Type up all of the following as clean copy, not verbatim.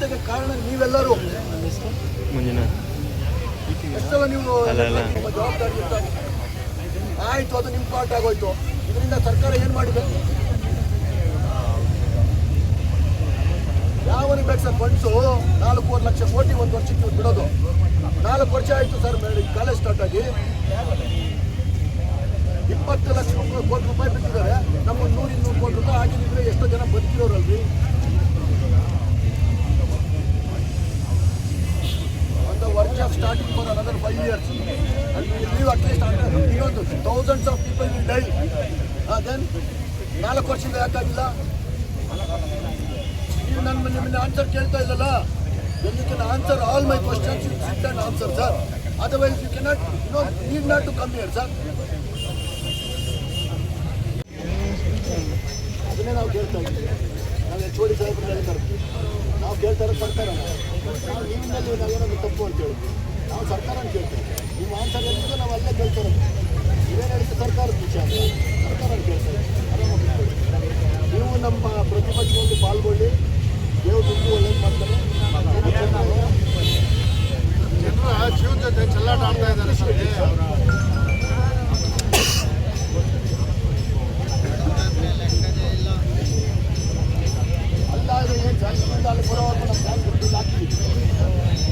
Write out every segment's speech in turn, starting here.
ಸಮಸ್ಯೆಗೆ ಕಾರಣ ನೀವೆಲ್ಲರೂ. ಎಷ್ಟೆಲ್ಲ ನೀವು ಜವಾಬ್ದಾರಿ ಇರ್ತಾರೆ. ಆಯ್ತು, ಅದು ನಿಮ್ಮ ಪಾರ್ಟ್ ಆಗೋಯ್ತು. ಇದರಿಂದ ಸರ್ಕಾರ ಏನು ಮಾಡಿದೆ? ಯಾವನಿಗೆ ಬೇಕು ಸರ್ ಫಂಡ್ಸು? 4.5 ಲಕ್ಷ ಕೋಟಿ ಒಂದು ವರ್ಷಕ್ಕೆ ನೀವು ಬಿಡೋದು. 4 ವರ್ಷ ಆಯಿತು ಸರ್ ಕಾಲೇಜ್ ಸ್ಟಾರ್ಟ್ ಆಗಿ. 20 ಲಕ್ಷ ಕೋಟಿ ರೂಪಾಯಿ ಬಿಟ್ಟಿದ್ದಾರೆ. ನಮ್ಮ 100-200 ಕೋಟಿ ರೂಪಾಯಿ ಆಗಿದ್ರೆ ಎಷ್ಟೋ ಜನ ಬದುಕಿರೋರಲ್ರಿ. ಒಂದು work of starting for another 5 years and we will leave at least thousands of people will die. Then 4 ವರ್ಷದಿಂದ ಯಾಕಾಗಿಲ್ಲ? ನೀವು ನಿಮ್ಮನ್ನ ಆನ್ಸರ್ ಕೇಳ್ತಾ ಇಲ್ಲಲ್ಲ. When you can answer all my questions, you sit and answer, sir. Otherwise, you cannot, need not to come here, sir. ಅದನ್ನೇ ನಾವು ಕೇಳ್ತಾ ಇದ್ದೀವಿ. ನಾವು ಚೋಡಿ ಸಾಹೇಬ್ರು ಹೇಳ್ತಾರೆ, ನಾವು ಕೇಳ್ತಾರೆ ಸರ್ಕಾರ. ನಾವು ನಿಮ್ಮಿಂದ ನಾವೇನಾದ್ರು ತಪ್ಪು ಅಂತ ಹೇಳಿದ್ವಿ. ನಾವು ಸರ್ಕಾರನ ಕೇಳ್ತೇವೆ. ನಿಮ್ಮ ಆನ್ಸರ್ ಹೇಳಿದ್ರೆ ನಾವು ಅಲ್ಲೇ ಕೇಳ್ತಾರೆ. ಇವೇನು ಹೇಳಿದ್ರೆ ಸರ್ಕಾರದ ವಿಷಯ ಅಂತ ಸರ್ಕಾರನ ಕೇಳ್ತಾರೆ. ನೀವು ನಮ್ಮ ಪ್ರತಿಪಕ್ಷದಲ್ಲಿ ಪಾಲ್ಗೊಳ್ಳಿ. ದೇವ್ರು ದುಡ್ಡು ಒಳ್ಳೇದು ಮಾಡ್ತಾರೆ. ಜನರ ಜೀವದ ಜೊತೆ ಚೆಲ್ಲಾಟ ಆಡ್ತಾ ಇದ್ದಾರೆ ಸರ್. ಅಲ್ಲಾದ್ರೆ ಏನು ಜಾಸ್ತಿಯಿಂದ ಅಲ್ಲಿ ಬರೋವಾಗ ನಮ್ಮ ಬ್ಯಾಂಕ್ ದುಡ್ಡು ಹಾಕಿದ್ವಿ.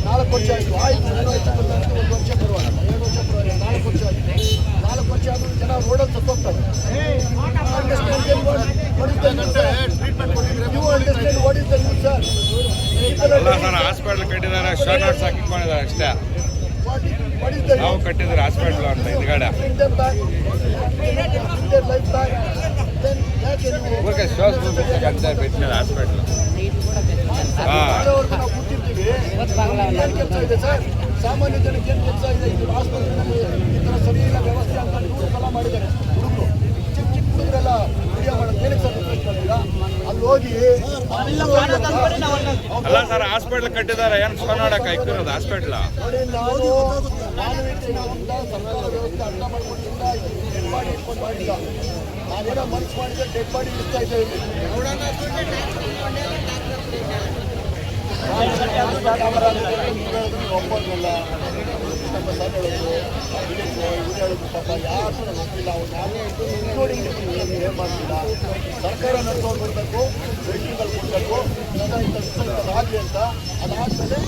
4 ವರ್ಷ ಆಯಿತು. ಆಯಿತು, 1 ವರ್ಷ ಬರ್ತಂತೆ, 1 ವರ್ಷ ಬರುವಾಗ 2 ವರ್ಷ ಬರುವಾಗ 4 ವರ್ಷ ಆಯಿತು. 4 ವರ್ಷ ಆದರೂ ಜನ ರೋಡಲ್ಲಿ ಸತ್ತೋಗ್ತಾರೆ. ಹಾಸ್ಪಿಟಲ್ ಕಟ್ಟಿದ್ದಾರೆ, ಶಾರ್ಟ್ ನೋಟ್ಸ್ ಹಾಕಿಕೊಂಡಿದ್ದಾರೆ ಅಷ್ಟೇ. ನಾವು ಕಟ್ಟಿದ್ರೆ ಹಾಸ್ಪಿಟಲ್ ಅಂತ ಹಿಂದ್ಗಡೆ ಶ್ವಾಸ ಬಿಟ್ಟಿಲ್ಲ ಹಾಸ್ಪಿಟಲ್. ಸಾಮಾನ್ಯ ಜನಕ್ಕೆ ಏನು ಕೆಲಸ ಇದೆ? ಇದು ಆಸ್ಪತ್ರೆಯಲ್ಲಿ ಈ ಥರ ಸರಿ ಇಲ್ಲ ವ್ಯವಸ್ಥೆ ಅಂತ ಇವರು ಸಲ ಮಾಡಿದ್ದಾರೆ. ಹುಡುಗರು ಚಿಕ್ಕ ಚಿಕ್ಕ ಹುಡುಗರೆಲ್ಲ ವಿಡಿಯೋ ಮಾಡೋದು ಏನಕ್ಕೆ ಸರ್ ರಿಕ್ವೆಸ್ಟ್ ಮಾಡ್ತೀರಾ? ಅಲ್ಲಿ ಹೋಗಿ ಅಲ್ಲ ಸರ್, ಹಾಸ್ಪಿಟಲ್ ಕಟ್ಟಿದ್ದಾರೆ. ಏನು ಫೋನ್ ನೋಡಕ್ಕೆ ಇಕ್ಕಿರೋದು ಹಾಸ್ಪಿಟ್ಲ? ನೋಡಿ, ನಾನು ಮಾನವೀಯತೆಯಿಂದ ಸರ್ಕಾರ ವ್ಯವಸ್ಥೆ ಅರ್ಥ ಮಾಡ್ಕೊಂಡಿಲ್ಲ. ಡೆಡ್ ಬಾಡಿ ಇಟ್ಕೊಂಡು ಮಾಡಿಲ್ಲ. ನಾನೇನೋ ಮನ್ಸು ಮಾಡಿದ್ರೆ ಡೆಡ್ ಬಾಡಿ ಇಡ್ತಾ ಇದ್ದೇವೆ. ಒಪ್ಪಲ್ಲ. ನಮ್ಮ ಸರ್ ಹೇಳೋದು ಇವ್ರು ಹೇಳೋದು ಪಾಪ ಯಾರು ಒಪ್ಪಿಲ್ಲ. ಅವ್ರು ಯಾರು ನೋಡಿ ಏನು ಮಾಡ್ತಿಲ್ಲ. ಸರ್ಕಾರ ನಡೆಸೋರು ಬರಬೇಕು, ವೆಹಿಕಲ್ಗಳು ಕೊಡಬೇಕು, ಆಗಲಿ ಅಂತ. ಅದಾದಮೇಲೆ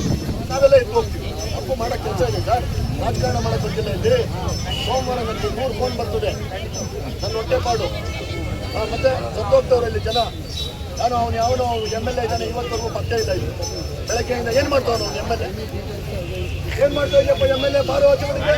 ನಾವೆಲ್ಲ ಎದ್ದು ಹೋಗ್ತೀವಿ. ತಪ್ಪು ಮಾಡೋಕ್ಕೆ ಕೆಲಸ ಇದೆ ಸರ್. ರಾಜಕಾರಣ ಮಾಡೋಕ್ಕೆ ಗೊತ್ತಿಲ್ಲ. ಇಲ್ಲಿ ಸೋಮವಾರ ನನಗೆ 100 ಫೋನ್ ಬರ್ತದೆ. ನನ್ನ ಹೊಟ್ಟೆಪಾಡು. ಮತ್ತು ಸತ್ತೋಗ್ತವ್ರಲ್ಲಿ ಜನ. ನಾನು ಅವನು MLA ಇದ್ದಾನೆ, ಇವತ್ತವರೆಗೂ ಪತ್ತೆ ಇಲ್ಲ. ಇದು ಬೆಳಗ್ಗೆಯಿಂದ ಏನು ಮಾಡ್ತಾವನು MLA? ಏನು ಮಾಡ್ತಾ ಇದೆಯಪ್ಪ MLA? ಬಾರೋ ಆಚರಣೆಗೆ